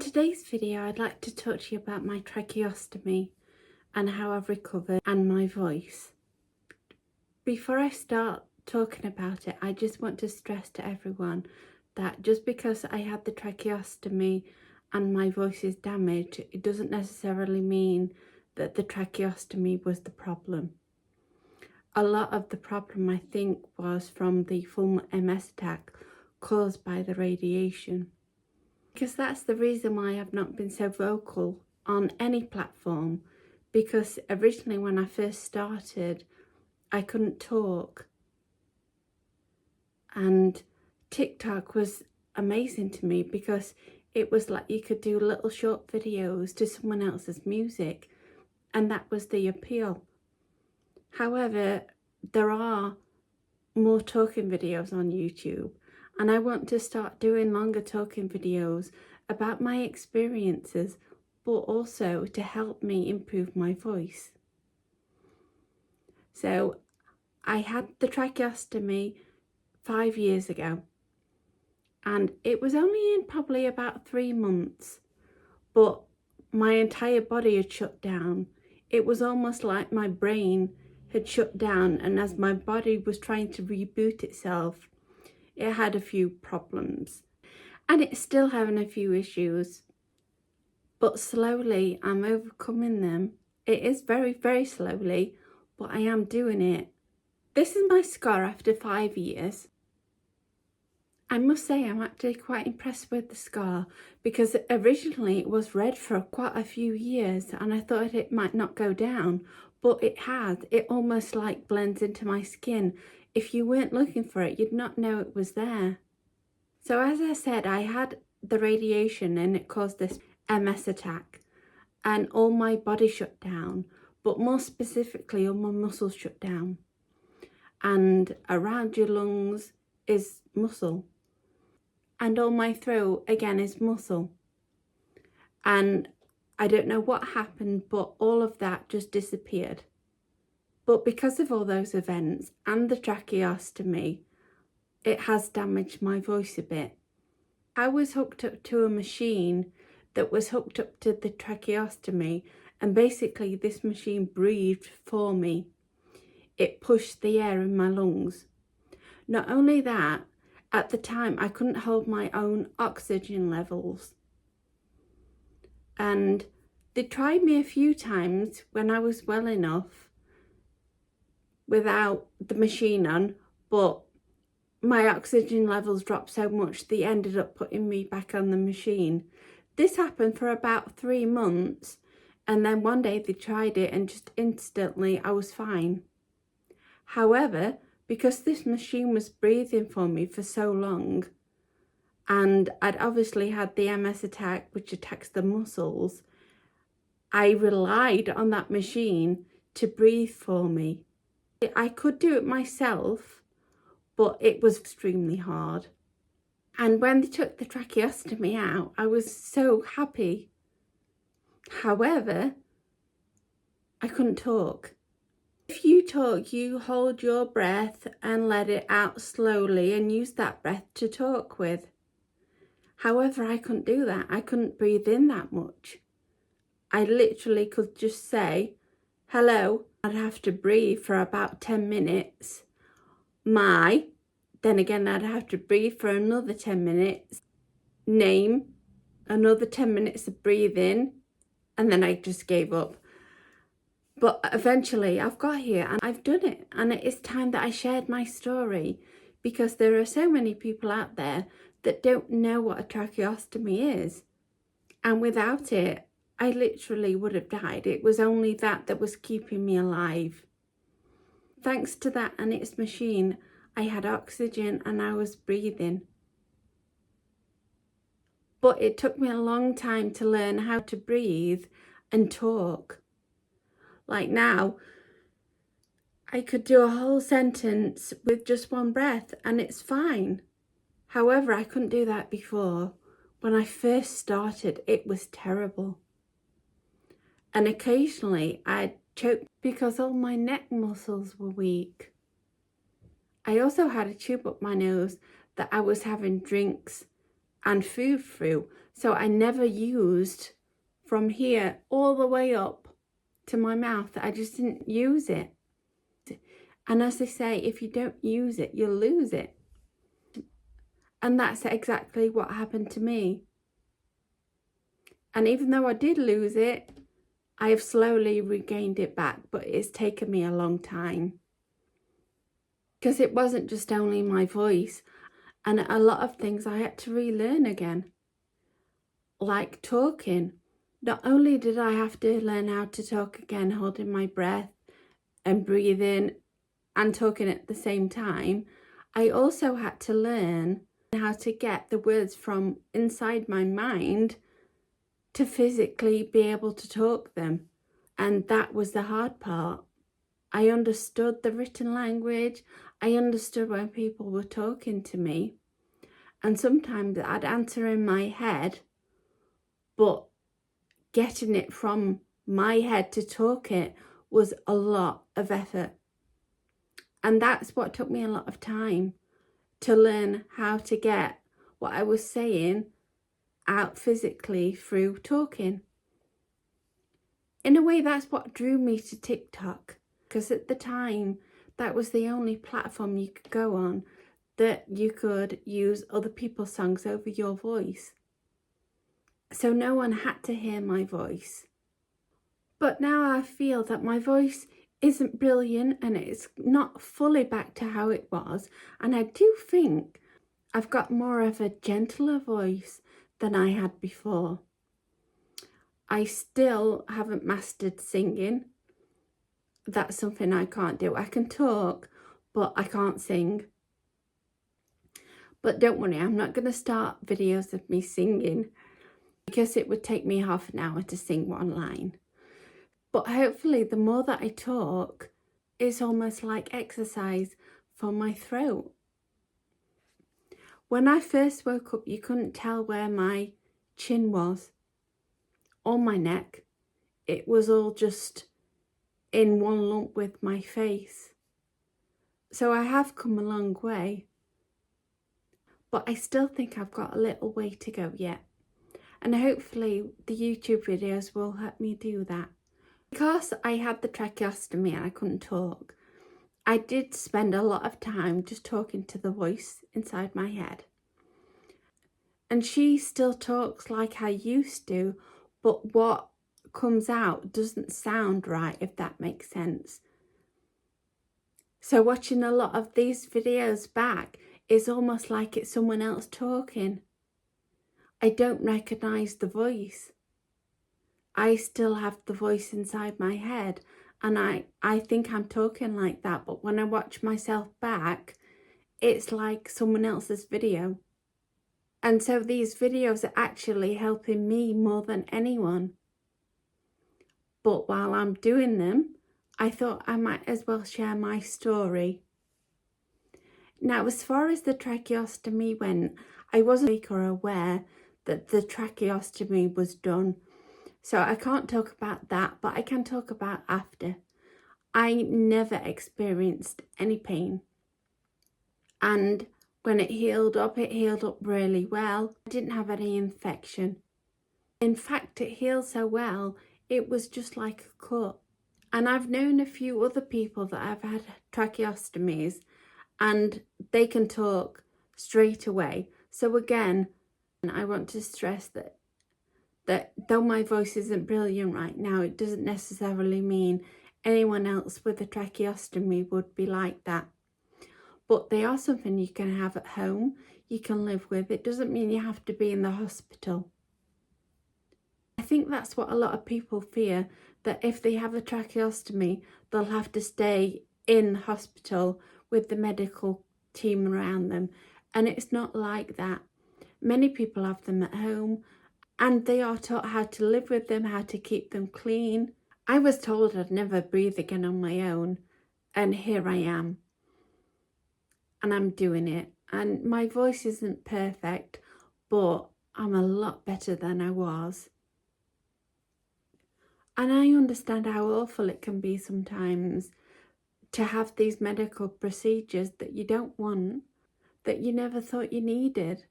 today's video, I'd like to talk to you about my tracheostomy and how I've recovered and my voice. Before I start talking about it, I just want to stress to everyone that just because I had the tracheostomy and my voice is damaged, it doesn't necessarily mean that the tracheostomy was the problem. A lot of the problem, I think, was from the full MS attack caused by the radiation. Because that's the reason why I've not been so vocal on any platform, because originally when I first started, I couldn't talk. And TikTok was amazing to me because it was like you could do little short videos to someone else's music, and that was the appeal. However, there are more talking videos on YouTube, and I want to start doing longer talking videos about my experiences, but also to help me improve my voice. So I had the tracheostomy 5 years ago, and it was only in probably about 3 months, but my entire body had shut down. It was almost like my brain had shut down, and as my body was trying to reboot itself, it had a few problems, and it's still having a few issues, but slowly I'm overcoming them. It is very, very slowly, but I am doing it. This is my scar after 5 years. I must say I'm actually quite impressed with the scar, because originally it was red for quite a few years and I thought it might not go down, but it has. It almost like blends into my skin. If you weren't looking for it, you'd not know it was there. So as I said, I had the radiation and it caused this MS attack, and all my body shut down, but more specifically all my muscles shut down. And around your lungs is muscle, and all my throat again is muscle. And I don't know what happened, but all of that just disappeared. But because of all those events and the tracheostomy, it has damaged my voice a bit. I was hooked up to a machine that was hooked up to the tracheostomy, and basically this machine breathed for me. It pushed the air in my lungs. Not only that, at the time I couldn't hold my own oxygen levels. And they tried me a few times when I was well enough without the machine on, but my oxygen levels dropped so much they ended up putting me back on the machine. This happened for about 3 months, and then one day they tried it and just instantly I was fine. However, because this machine was breathing for me for so long, and I'd obviously had the MS attack, which attacks the muscles, I relied on that machine to breathe for me. I could do it myself, but it was extremely hard. And when they took the tracheostomy out, I was so happy. However, I couldn't talk. If you talk, you hold your breath and let it out slowly and use that breath to talk with. However, I couldn't do that. I couldn't breathe in that much. I literally could just say, hello. I'd have to breathe for about 10 minutes. Then again, I'd have to breathe for another 10 minutes. Name, another 10 minutes of breathing, and then I just gave up. But eventually I've got here and I've done it, and it is time that I shared my story, because there are so many people out there that don't know what a tracheostomy is. And without it, I literally would have died. It was only that was keeping me alive. Thanks to that and its machine, I had oxygen and I was breathing. But it took me a long time to learn how to breathe and talk. Like now, I could do a whole sentence with just one breath and it's fine. However, I couldn't do that before. When I first started, it was terrible. And occasionally I'd choke because all my neck muscles were weak. I also had a tube up my nose that I was having drinks and food through, So I never used from here all the way up to my mouth. I just didn't use it. And as they say, if you don't use it, you'll lose it. And that's exactly what happened to me. And even though I did lose it, I have slowly regained it back, but it's taken me a long time. Because it wasn't just only my voice, and a lot of things I had to relearn again. Like talking. Not only did I have to learn how to talk again, holding my breath and breathing and talking at the same time, I also had to learn how to get the words from inside my mind to physically be able to talk them. And that was the hard part. I understood the written language. I understood when people were talking to me. And sometimes I'd answer in my head, but getting it from my head to talk it was a lot of effort. And that's what took me a lot of time, to learn how to get what I was saying out physically through talking. In a way, that's what drew me to TikTok, because at the time, that was the only platform you could go on that you could use other people's songs over your voice. So no one had to hear my voice. But now I feel that my voice isn't brilliant and it's not fully back to how it was. And I do think I've got more of a gentler voice than I had before. I still haven't mastered singing. That's something I can't do. I can talk, but I can't sing. But don't worry, I'm not going to start videos of me singing, because it would take me half an hour to sing one line. But hopefully the more that I talk, it's almost like exercise for my throat. When I first woke up, you couldn't tell where my chin was or my neck. It was all just in one lump with my face. So I have come a long way, but I still think I've got a little way to go yet. And hopefully the YouTube videos will help me do that. Because I had the tracheostomy and I couldn't talk, I did spend a lot of time just talking to the voice inside my head. And she still talks like I used to, but what comes out doesn't sound right, if that makes sense. So watching a lot of these videos back is almost like it's someone else talking. I don't recognise the voice. I still have the voice inside my head, and I think I'm talking like that, but when I watch myself back, it's like someone else's video. And so these videos are actually helping me more than anyone. But while I'm doing them, I thought I might as well share my story. Now, as far as the tracheostomy went, I wasn't aware that the tracheostomy was done. So I can't talk about that, but I can talk about after. I never experienced any pain. And when it healed up really well. I didn't have any infection. In fact, it healed so well, it was just like a cut. And I've known a few other people that have had tracheostomies, and they can talk straight away. So again, I want to stress that though my voice isn't brilliant right now, it doesn't necessarily mean anyone else with a tracheostomy would be like that. But they are something you can have at home, you can live with. It doesn't mean you have to be in the hospital. I think that's what a lot of people fear, that if they have a tracheostomy, they'll have to stay in hospital with the medical team around them. And it's not like that. Many people have them at home, and they are taught how to live with them, how to keep them clean. I was told I'd never breathe again on my own, and here I am. And I'm doing it. And my voice isn't perfect, but I'm a lot better than I was. And I understand how awful it can be sometimes to have these medical procedures that you don't want, that you never thought you needed.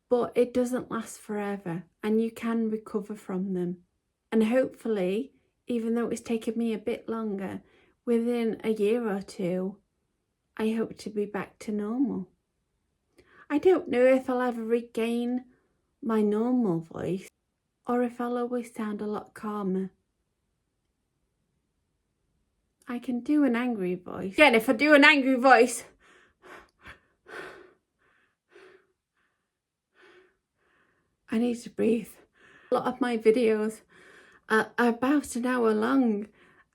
but it doesn't last forever and you can recover from them. And hopefully, even though it's taken me a bit longer, within a year or two, I hope to be back to normal. I don't know if I'll ever regain my normal voice or if I'll always sound a lot calmer. I can do an angry voice. Again, if I do an angry voice, I need to breathe. A lot of my videos are about an hour long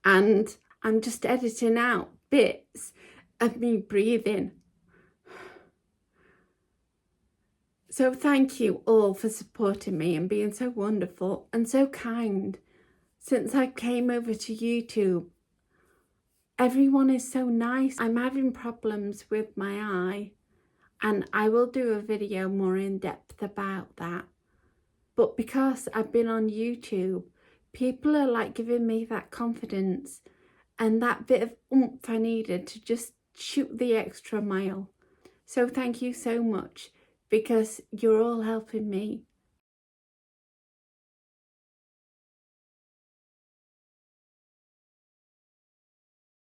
and I'm just editing out bits of me breathing. So thank you all for supporting me and being so wonderful and so kind. Since I came over to YouTube, everyone is so nice. I'm having problems with my eye and I will do a video more in depth about that. But because I've been on YouTube, people are like giving me that confidence and that bit of oomph I needed to just shoot the extra mile. So thank you so much, because you're all helping me